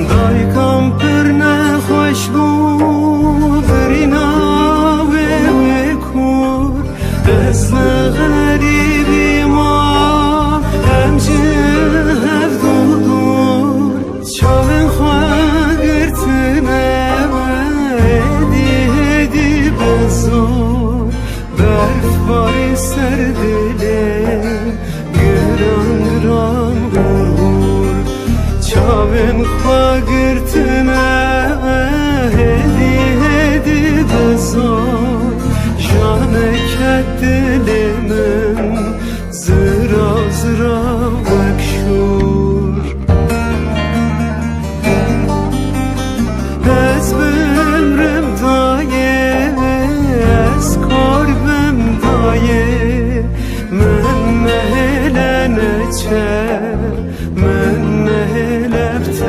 دای کام پر نخوش بو برینا و کور اسم غریبی ما همچه هفت دور چاون خواه گرتنه هدی بزور برف باری سر دله گران گران غرور چاون خواه گرتنه هدی بزور جانه کت دل من